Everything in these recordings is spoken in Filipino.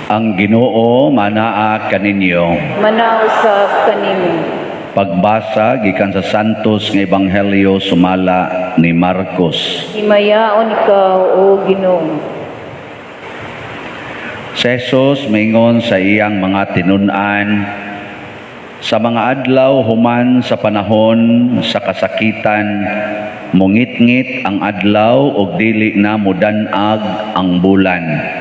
Ang Ginoo manaa kaninyo. Manausap kanimo. Pagbasa gikan sa Santos nga Ebanghelyo sumala ni Marcos. Himayaon ikaw, O Ginoo. Si Jesus maingon sa iyang mga tinun-an, sa mga adlaw human sa panahon sa kasakitan, mungit-ngit ang adlaw ug dili na mudan-ag ang bulan.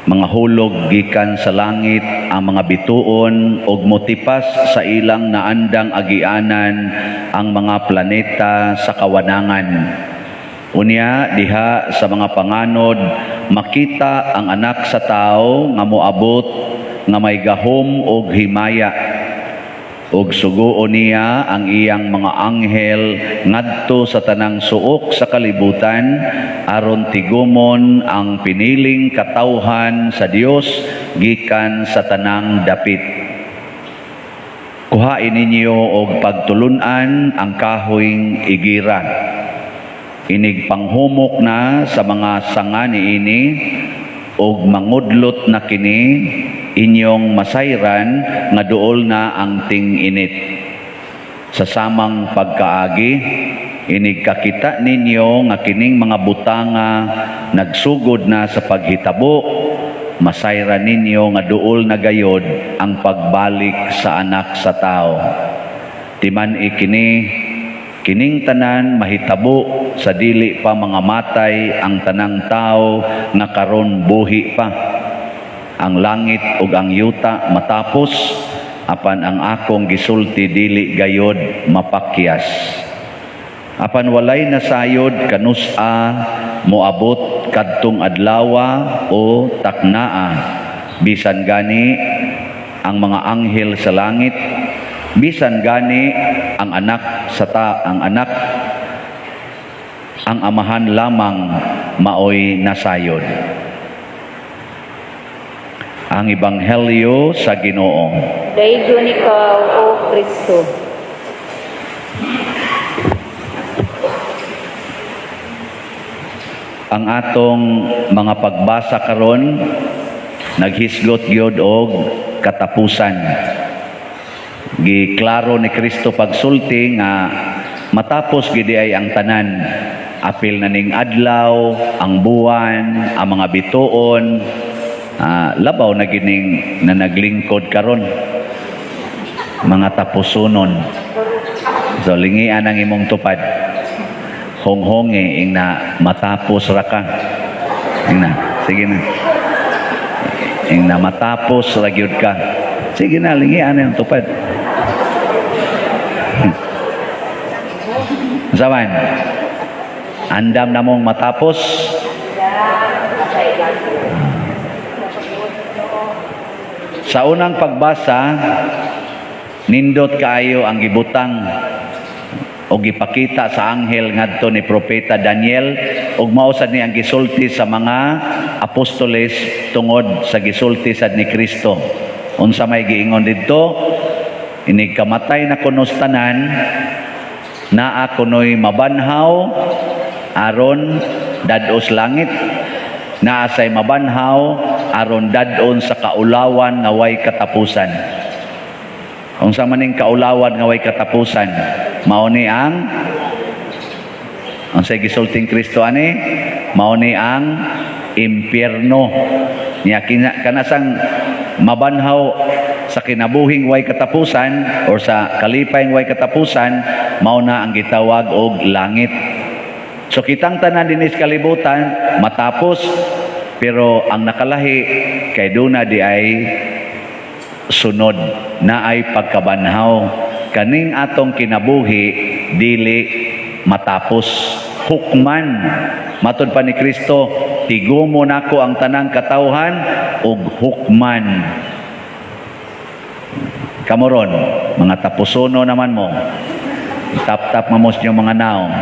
Mga hulog gikan sa langit ang mga bituon ug motipas sa ilang naandang agianan ang mga planeta sa kawanangan. Unya diha sa mga panganod makita ang anak sa tao nga moabot nga may gahom ug himaya. Ug suguon niya ang iyang mga anghel ngadto sa tanang suok sa kalibutan aron tigumon ang piniling katawhan sa Dios gikan sa tanang dapit. Kuhain ninyo og pagtulunan ang kahoyng igira. Inig panghumok na sa mga sanga niini og mangudlot na kini inyong masayran nga duol na ang ting-init. Sa samang pagkaagi, inig kakita ninyo nga kining mga butanga nagsugod na sa paghitabo, masayran ninyo nga duol na gayod ang pagbalik sa anak sa tao. Timan kining tanan mahitabo sa dili pa mga matay ang tanang tao nga karon buhi pa. Ang langit ug ang yuta matapos, apan ang akong gisulti dili gayod mapakyas. Apan walay nasayod kanusa moabot kadtong adlawa o taknaa, bisan gani ang mga anghel sa langit, bisan gani ang amahan lamang maoy nasayod. Ang Ebanghelyo sa Ginoo. Dayon ikaw, O Kristo. Ang atong mga pagbasa karon naghisgot gyud og katapusan. Giklaro ni Kristo pagsulti nga matapos gidi ay ang tanan. Apil na ning adlaw, ang buwan, ang mga bituon, labaw na gining na naglingkod karon mga tapusunon. So lingian ang imong tupad, honghonge ing na matapos ra ka, ing na sige na, ing na matapos ra gyud ka, sige na lingian ang tupad. Zaman andam na mong matapos. Sa unang pagbasa, nindot kaayo ang gibutang o gipakita sa anghel ngadto ni propeta Daniel ug mao sad ni ang gisulti sa mga apostoles tungod sa gisulti sad ni Kristo. Unsa may giingon didto? Inig kamatay na kunos tanan, naa kunoy mabanhaw aron dados langit, naa say mabanhaw aron dadon sa kaulawan nga way katapusan. Unsa man ning kaulawan nga way katapusan? Mao ni ang say gisulting Kristo ani, mao ni ang impyerno. Nya kanasang mabanhaw sa kinabuhing way katapusan or sa kalipayng way katapusan, mao na ang gitawag og langit. So kitang tanan dinhi sa kalibutan matapos, Pero ang nakalahi kay duna di ay sunod na ay pagkabanhaw. Kaning atong kinabuhi dili matapos. Hukman. Matod pa ni Kristo, tigumo nako ang tanang katawhan ug hukman. Kamoron, mga tapusono naman mo. Tap-tap mamos nyo mga naong.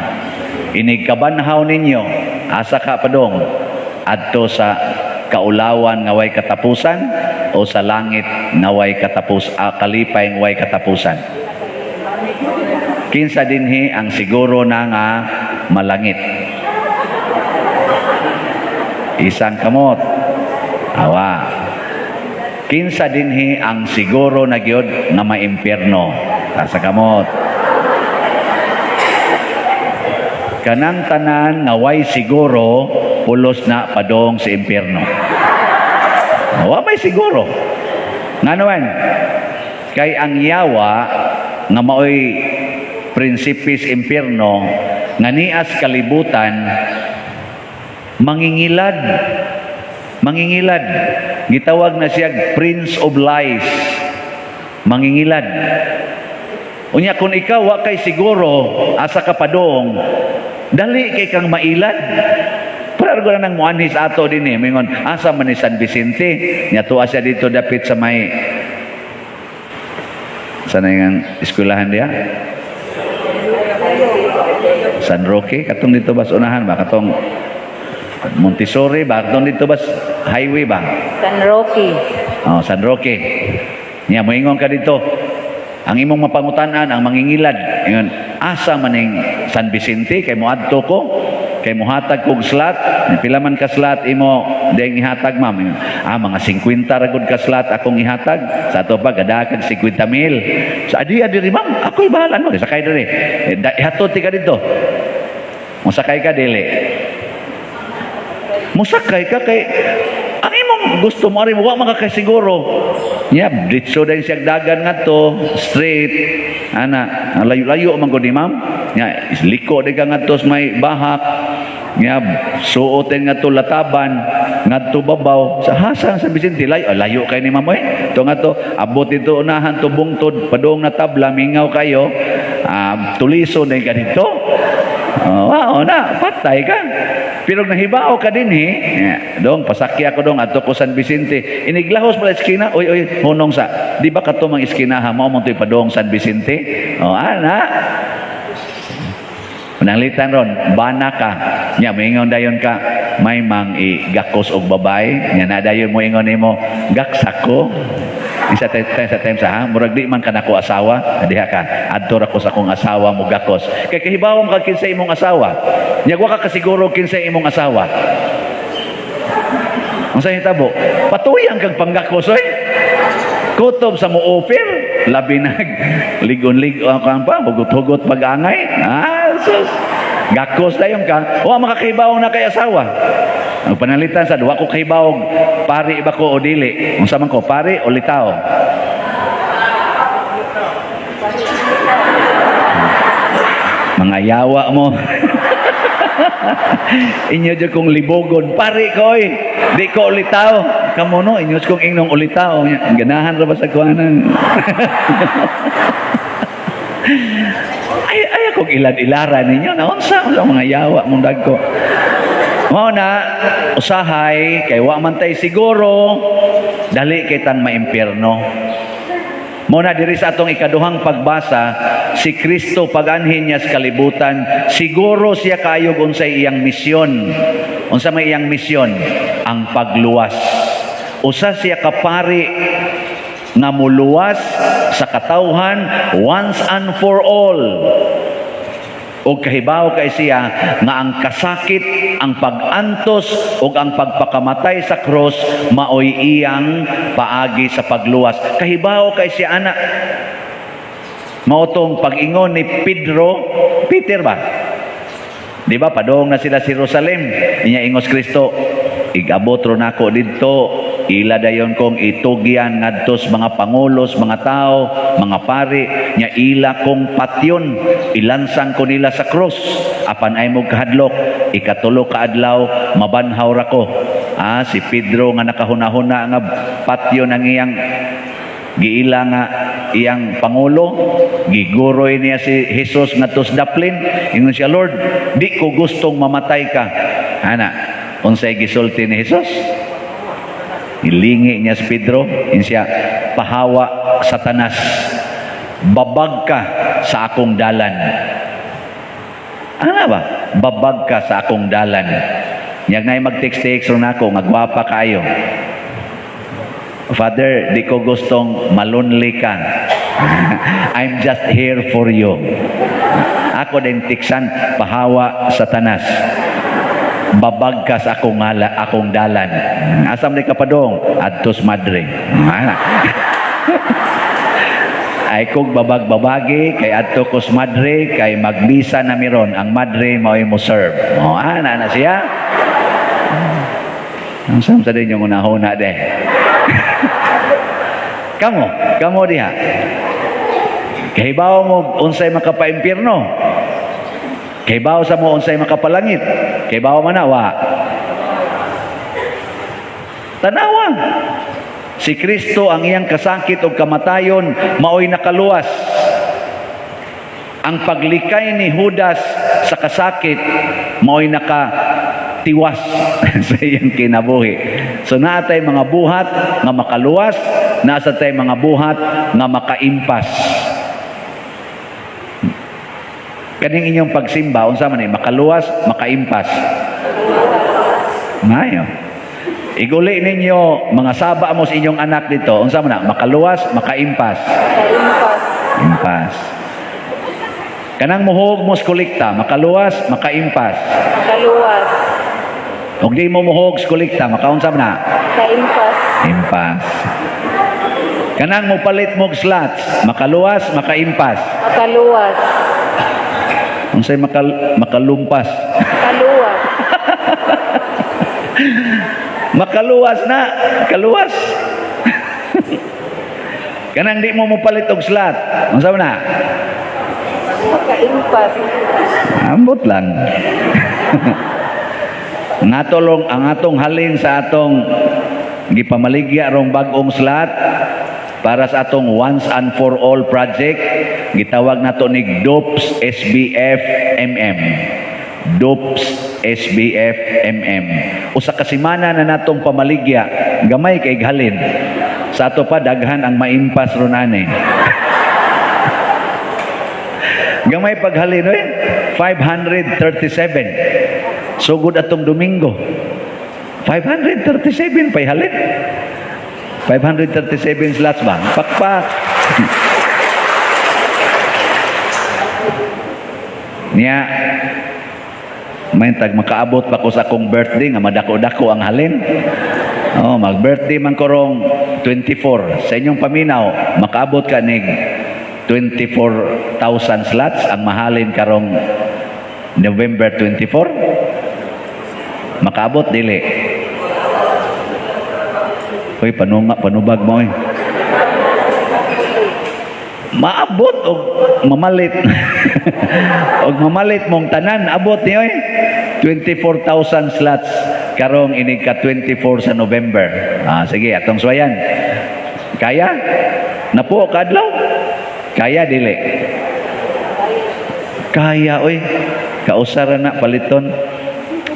Inig kabanhaw ninyo, asa ka padong, adto sa kaulawan nga way katapusan o sa langit na way kalipay nga way katapusan. Kinsa dinhi ang siguro na nga malangit. Isang kamot. Awa. Kinsa dinhi ang siguro na gyud nga maimpierno. Sa kamot. Kanang tanan nga way siguro pulos na padong sa impierno. Wa may siguro. Nganoan? Kay ang yawa nga maoy prinsipis impierno nga nias kalibutan mangingilad gitawag na siya Prince of Lies. Mangingilad. Unya kung ikaw wa kay siguro asa ka padong, dali kay kang mailad. Pero ko nang muanhis ato din mingon asa man ni San Vicente nya tuwa siya dito dapit sa may sana yung eskwelahan dia San Roque katong dito bas unahan ba katong Montessori ba katong dito bas highway ba San Roque. Oh, San Roque nya moingon ka dito ang imong mapangutanan ang mangingilad ingon asa maning San Vicente kay moadto ko kay mohatag kog slot pila man ka slot imo dayang ihatag ma'am mga 50 ra gud ka slot akong ihatag sa ato pa gadakag 50,000 sa adi ri ma'am ako'y bahala no sakay diri ihatod ti ka dito mosakay ka dili mosakay ka kay ang imong gusto mo rin wa man ka kay siguro nya ditso dahil siya dagan nga to straight ana layo-layo man gud ni ma'am nya liko di ka nga to may bahak nya suoten nga to lataban nga to babaw sa hasan sa Vicente layo kay ni ma'am to nga to abot dito unahan to bungtod padung na tabla mingaw kayo tuliso na ka dito wow na patay ka pero nahibao ka din dong pasakya ko dong adto ko San Vicente iniglahos pala iskina oy hunong sa di ba kato mang iskinaha mo mo toy padong San Vicente ana Pananglitan ron, bana ka. Nya, moingon dayon ka, may mang gakos og babay. Nya, na dayon mo ingon nimo gaksak ko. Isa time sa murag di man ka nako asawa. Diha ka, adto ra ko sa akong asawa mo gakos. Kay kahibawon ka kinsa imong asawa. Nya, wa ka kasiguro kinsa imong asawa. Ang sa hitabo, patuyang kag panggakos, oy. Kutob sa muopir, labi nag ligon-ligon ka pa, hugot-hugot pag-angay. Sus. Gakos dayon ka, wa makakahibawong na kay asawa. Ang panalitan sa duwa ko kahibawong, pari ba ko o dili? Unsa man ko, pari o litaw? Mga yawa mo. Inyo dyan kong libogon, pari ko di ko ulitaw. Kamu no, inyo kong ingnong ulitaw. Ang ganahan ra ba sa kuwanan? ay akong ilad-ilaran ninyo na unsa mga yawa mong dagko. Mao na usahay kay wa man tay siguro dali kay tan maimpierno. Mao na diri sa atong ikaduhang pagbasa si Kristo paganhin niya sa kalibutan siguro siya kayog unsay iyang misyon. Unsa may iyang misyon? Ang pagluwas. Usa siya kapari nga muluwas sa katawhan once and for all. O kahibaw kay siya nga ang kasakit, ang pag-antos o ang pagpakamatay sa cross maoy iyang paagi sa pagluwas. Kahibaw kay siya ana. Mautong pag-ingon ni Peter ba? Di ba padong na sila sa Jerusalem? Inya ingos Kristo, igabot ro nako didto. Ila dayon kong itugyan ngadtos mga pangulos, mga tao, mga pari, nya ila kong patyon, ilansang ko nila sa cross. Apan ay mo kahadlok, ikatulo ka adlaw, mabanhaw ra ko. Si Pedro nga nakahuna-huna nga patyo ng iyang giila nga iyang pangulo, giguroy niya si Jesus nga tos daplin. Ingon siya, Lord, di ko gustong mamatay ka. Ana, unsay gisulti ni Jesus? Ilingi niya si Pedro, in siya, pahawa Satanas, babag ka sa akong dalan. Ano ba? Babag ka sa akong dalan. Niyag na mag-text-text ron ako, magwapa kayo. Father, di ko gustong malunli ka. I'm just here for you. Ako din tiksan, pahawa Satanas, babag ka sa akong dalan. Asam ni kapadong, adtos madre. Ay kog babag-babagi, kay adto kos madre, kay magbisa na miron, ang madre mao'y mo serve. Ana na siya. Ang sam sa din yung unahuna de. Kamo diha. Kahibaw mo unsay makapaimpirno. Kahibaw sa mo unsay makapalangit. Kahibaw manawa. Tanawa. Si Kristo ang iyang kasakit o kamatayon maoy nakaluwas. Ang paglikay ni Judas sa kasakit maoy nakatiwas sa iyang kinabuhi. So naatay mga buhat nga makaluwas, nasa tay mga buhat nga makaimpas. Kaning inyong pagsimba unsa man ni makaluwas, makaimpas. Ngayon, iguli ninyo mga saba mo sa inyong anak dito. Unsa man na? Makaluwas, makaimpas. Impas. Kanang muhog mo sa kolekta, makaluwas, makaimpas. Makaluwas. Ug di mo muhog sa kolekta, makaunsa man na? Kaimpas. Impas. Kanang mo palit mo og slots, makaluwas, makaimpas. Makaluwas. Unsay makalumpas? Makaluwas. Makaluwas na, kaluwas. Kanang di mo palit og slot, unsa man na? Makaimpas. Ambot lang. Natulong ang atong halin sa atong gipamaligya rong bag-ong slot para sa atong once and for all project, gitawag nato ni DOPS SBF MM. DOPS SBF MM. Usa ka semana na natong pamaligya, gamay kay halin. Sa ato pa daghan ang maimpas ron ani. Gamay paghalin oy, 537. Sugod atong Domingo. 537 pay halin. 537 slots ba? Pakpak. Niya, may tag makaabot pa ko sa akong birthday nga madako-dako ang halin. Mag-birthday man ko rong 24. Sa inyong paminaw, makaabot ka nig 24,000 slots ang mahalin karong November 24. Makaabot dili. Hoy, panubag mo. Maabot og mamalit. Og mamalit mong tanan, abot niyo 24,000 slots karong inig ka 24 sa November. Sige, atong suwayan. Kaya? Napo kadlaw? Kaya dili? Kaya, oy. Kausara na paliton.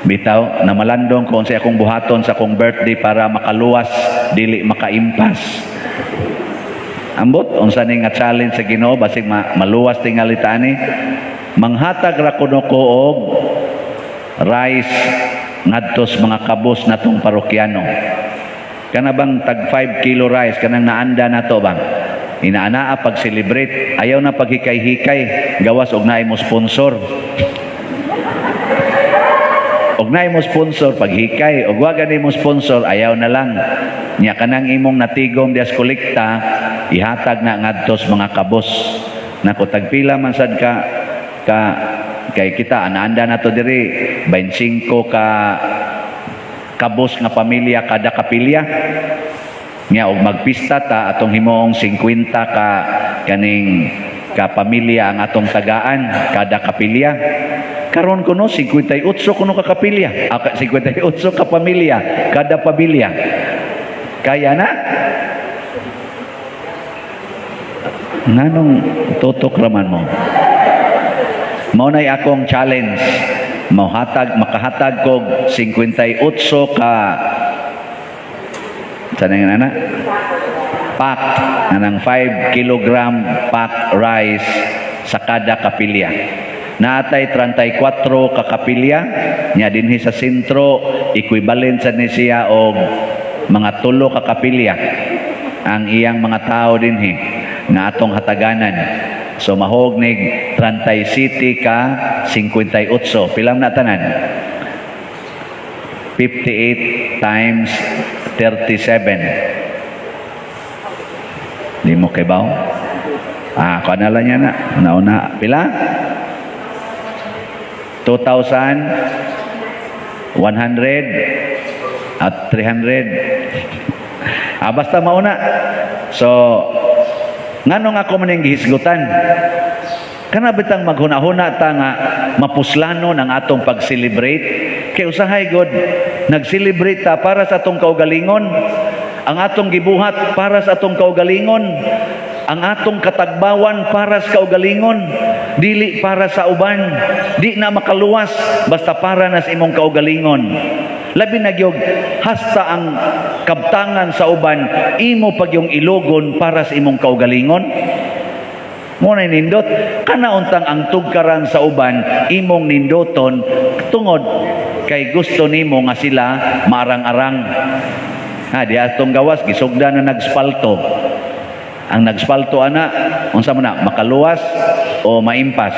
Bitaw, na malandong kung sa akong buhaton sa akong birthday para makaluwas, dili makaimpas. Ambot, unsa ni nga challenge sa Ginoo basig maluwas tingali tani. Manghatag ra kuno ko og rice ngadtos mga kabos natong parokyano. Kana bang tag 5 kilo rice kanang naanda nato bang? Inaanaa pag celebrate, ayaw na paghikay-hikay, gawas og naay mo sponsor. Og naay mo sponsor paghikay, og wa gani mo sponsor, ayaw na lang. Nya kanang imong natigom dias kolekta, ihatag na ngadtos mga kabos. Nako tagpila man sad ka kay kita anaanda na to diri 25 ka kabos nga pamilya kada kapilya. Nya og magpista ta atong himoong 50 ka kaning ka pamilya ang atong tagaan kada kapilya. Karon kuno 58 kuno ka kapilya. 58 ka pamilya kada pamilya. Kaya na? Nganong tutok raman mo? Mao nay akong challenge. Makahatag kog 58 ka sanay nga na pack anang 5 kilogram pack rice sa kada kapilya. Naatay 34 ka kapilya nya dinhi sa sentro, equivalent sa ni siya og mga 3 ka kapilya ang iyang mga tao dinhi nga atong hataganan. So mahog nig 37 ka 58. Pilam na tanan? 58 times 37. Di mo kay baw? Kanala niya na. Nauna. Pila? 2,100 at 300. Basta mauna. So, nganong ako man yung gihisgutan? Kana bitang maghuna-huna ta nga mapuslanon ang atong pag-celebrate. Kay usahay god, nag-celebrate ta para sa atong kaugalingon. Ang atong gibuhat para sa atong kaugalingon. Ang atong katagbawan para sa kaugalingon. Dili para sa uban. Di na makaluwas basta para na sa imong kaugalingon. Labi na gyud hasta ang kabtangan sa uban imo pag yung ilogon para sa imong kaugalingon. Mo na nindot kana untang ang tugkaran sa uban imong nindoton tungod kay gusto nimo nga sila marang-arang. Di atong gawas gisugda na nagspalto. Ang nagspalto ana unsa man na makaluwas o maimpas?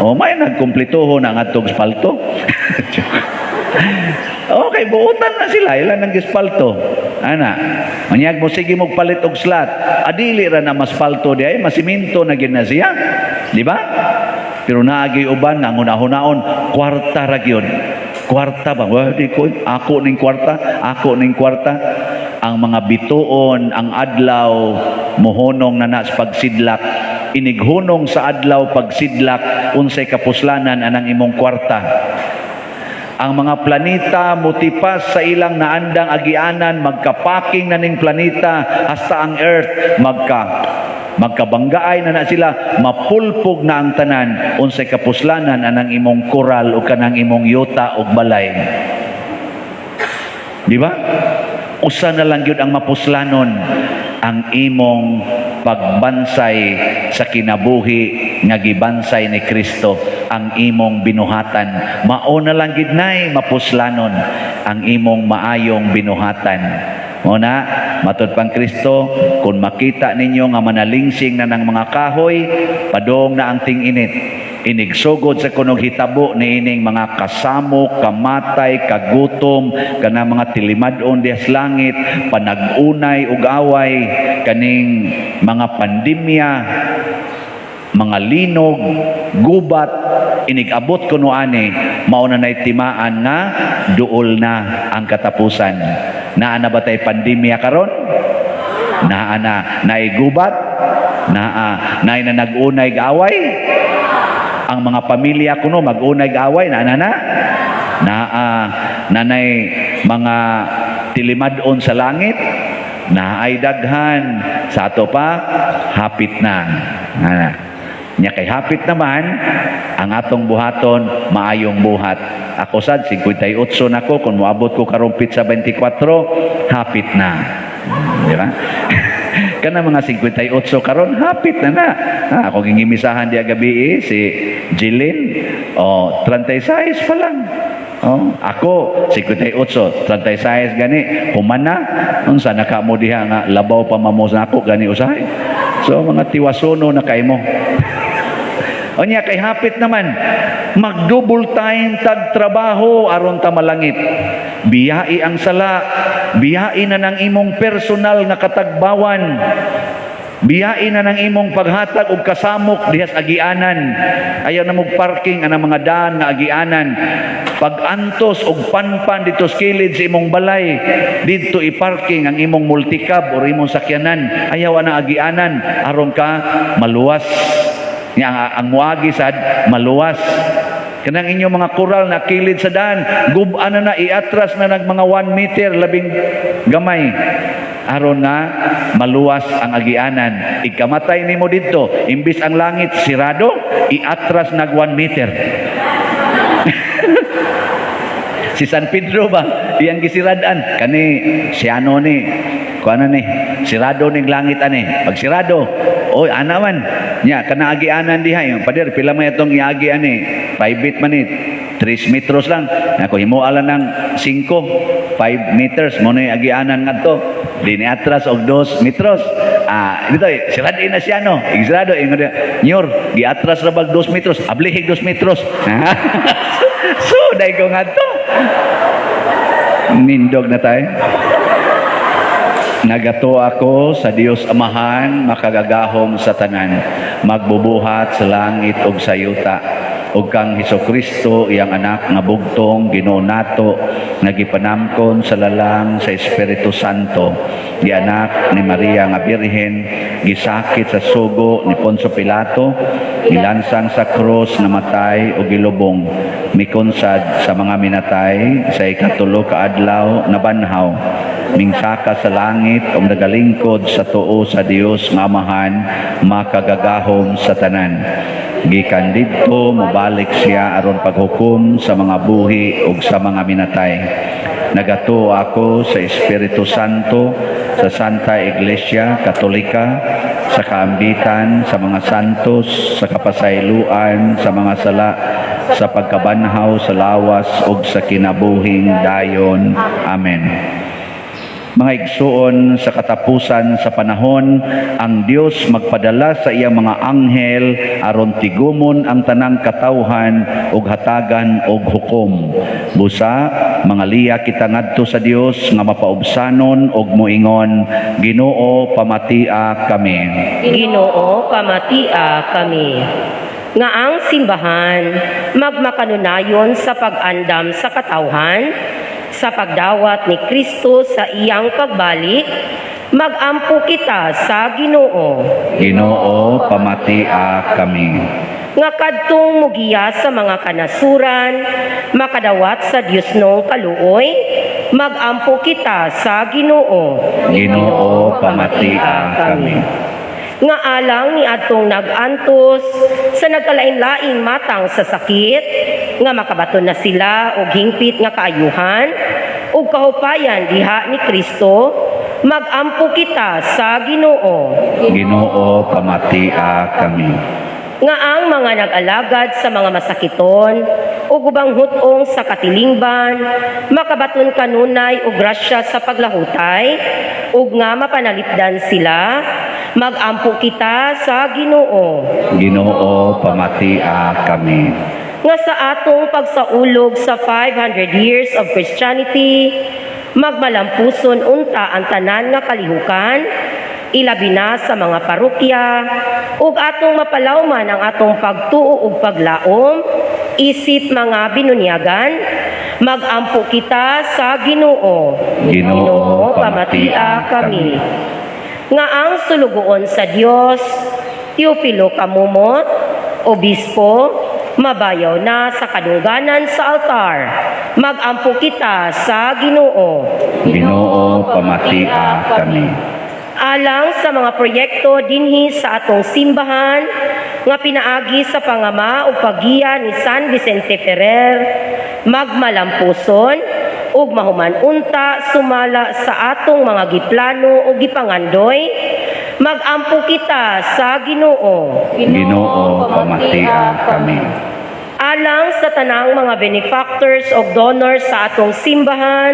O may nagkumplituho na ang atong spalto. Okay, buutan na sila. Ilan ang gispalto? Ana, manyag mo sige mo palit og slat. Adili ra na maspalto di ay masiminto na gyud na siya. Di ba? Pero naagi uban nga hunahon kwarta ra gyud. Kwarta ba? Di ko ako ning kwarta, ako ning kwarta. Ang mga bituon, ang adlaw mohonong na nas pagsidlak. Inighunong sa adlaw pagsidlak unsay kapuslanan anang imong kwarta. Ang mga planeta mutipas sa ilang naandang agianan, magkapaking na ning planeta hasta ang earth magkabanggaay na sila, mapulpog na ang tanan unsay kapuslanan anang imong koral o kanang imong yuta o balay. Di ba? Usa na lang yun ang mapuslanon ang imong pagbansay sa kinabuhi nga gibansay ni Kristo, ang imong binuhatan. Mao na lang gid nay mapuslanon ang imong maayong binuhatan. Muna, matud pang Kristo, kung makita ninyo nga manalingsing na ng mga kahoy, padong na ang ting-init. Inigsugod sa kunog hitabo ni ining mga kasamok, kamatay, kagutom, kana mga tilimadon diyas langit, panagunay ug away, kaning mga pandemya, mga linog, gubat, inigabot kuno ani, mao na nay timaan nga duol na ang katapusan. Naa na ba tay pandemya karon? Naa na naigubat? Na nagunay away? Ang mga pamilya kuno mag-unay away na nanay mga tilimadon sa langit na ay daghan sa ato pa hapit na. Nya kay hapit naman ang atong buhaton maayong buhat. Ako sad 58 nako kung moabot ko karumpit sa 24 hapit na. Di ba? Kana mga 58 karon hapit na. Ako gingimisahan diya gabi si Jilin. 36 pa lang. Ako 58, 36 gani humana unsa nakamo diha nga labaw pa mamos nako gani usahay. So mga tiwasono na kay mo. Onya kay hapit naman mag-double time tag trabaho aron ta malangit. Biyai ang sala, biyai na ng imong personal nga katagbawan. Biyai na ng imong paghatag og kasamok dihas agianan. Ayaw na mog parking anang mga daan nga agianan. Pag-antos og panpan dito sa kilid sa imong balay, dito i-parking ang imong multicab o imong sakyanan. Ayaw na agianan aron ka maluwas. Nga ang muagi sad maluwas. Kanang inyong mga koral na kilid sa daan, gub-an na iatras na nag mga 1 meter labing gamay. Aron nga maluwas ang agianan. Ikamatay nimo didto, imbis ang langit sirado, iatras nag 1 meter. Si San Pedro ba, iyang gisiradan kani si ano ni kuana ni sirado ning langit ani. Pag sirado, oy ana man nya kana agianan diha yung pader pila may atong iagi ani private man ni 3 metros lang ako himuala ng 5 meters mo na agianan ngadto dini atras og 2 metros dito sirado na siya no igsirado nyor giatras ra bag 2 metros ablihig 2 metros so dai ko ngadto nindog na tayo. Nagato ako sa Dios Amahan, makagagahom sa tanan, magbubuhat sa langit ug sa yuta, ug kang Hesukristo iyang anak nga bugtong Ginoo nato, nagipanamkon sa lalang sa Espiritu Santo, di anak ni Maria nga Birhen, gisakit sa sugo ni Poncio Pilato, gilansang sa krus, namatay ug gilubong, mikonsad sa mga minatay, sa ikatulo ka adlaw nabanhaw, mingsaka sa langit ug nagalingkod sa tuo sa Dios nga Amahan, makagagahom sa tanan. Gikan didto mobalik siya aron paghukom sa mga buhi ug sa mga minatay. Nagato ako sa Espiritu Santo, sa Santa Iglesia Katolika, sa kaambitan sa mga santos, sa kapasayloan sa mga sala, sa pagkabanhaw sa lawas ug sa kinabuhing dayon. Amen. Mga igsuon, sa katapusan sa panahon, ang Dios magpadala sa iyang mga anghel aron tigumon ang tanang katawhan ug hatagan og hukom. Busa, mga liya kita ngadto sa Dios nga mapaubsanon og moingon, Ginoo pamatia kami. Ginoo, pamatia kami. Nga ang simbahan magmakanunayon sa pag-andam sa katawhan, sa pagdawat ni Kristo sa iyang pagbalik, magampo kita sa Ginoo. Ginoo pamatia kami. Nga kadtong mugiya sa mga kanasuran, makadawat sa Dios nong kaluoy, magampo kita sa Ginoo. Ginoo pamatia kami. Nga alang ni atong nagantos sa nagkalain-laing matang sa sakit, nga makabaton na sila og hingpit nga kaayuhan ug kahupayan diha ni Kristo, magampo kita sa Ginoo. Ginoo pamatia kami. Nga ang mga nag-alagad sa mga masakiton o ubang hutong sa katilingban, makabaton kanunay o grasya sa paglahutay, ug nga mapanalipdan sila, magampo kita sa Ginoo. Ginoo pamatia kami. Nga sa atong pagsaulog sa 500 years of Christianity, magmalampuson unta ang tanan nga kalihukan, ilabi na sa mga parokya, ug atong mapalawman ang atong pagtuo ug paglaom, isip mga binunyagan, magampo kita sa Ginoo. Ginoo pamatia kami. Nga ang sulugoon sa Dios, Teofilo Kamumot, Obispo, mabayaw na sa kadungganan sa altar, magampo kita sa Ginoo. Ginoo pamatia kami. Alang sa mga proyekto dinhi sa atong simbahan nga pinaagi sa pangama ug paggiya ni San Vicente Ferrer, magmalampuson ug mahuman unta sumala sa atong mga giplano ug gipangandoy, magampo kita sa Ginoo. Ginoo pamatia kami. Alang sa tanang mga benefactors o donors sa atong simbahan,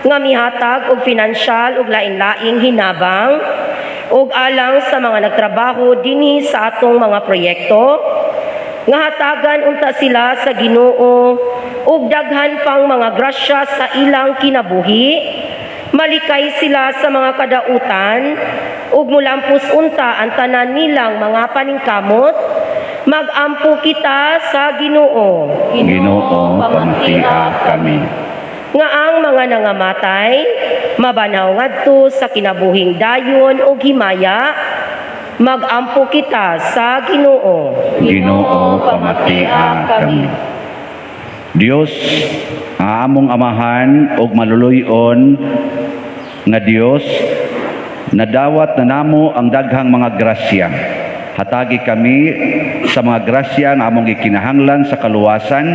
nga mihatag og pinansyal ug lain-laing hinabang, ug alang sa mga nagtrabaho dinhi sa atong mga proyekto, nga hatagan unta sila sa Ginoo ug daghan pang mga grasya sa ilang kinabuhi, malikay sila sa mga kadautan, ug mulampos unta ang tanan nilang mga paningkamot, magampo kita sa Ginoo. Ginoo pamatia kami. Nga ang mga nangamatay, mabanaw ngadto sa kinabuhing dayon o himaya, Magampo kita sa Ginoo. Ginoo, pamatia kami. Dios, ang among amahan ug maluluyon nga Dios, nadawat na namo ang daghang mga grasya. Hatagi kami sa mga grasya nga among gikinahanglan sa kaluwasan,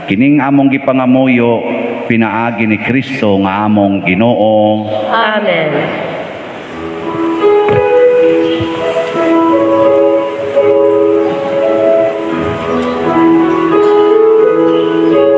kining among gipangamuyo pinaagi ni Kristo nga among Ginoo. Amen.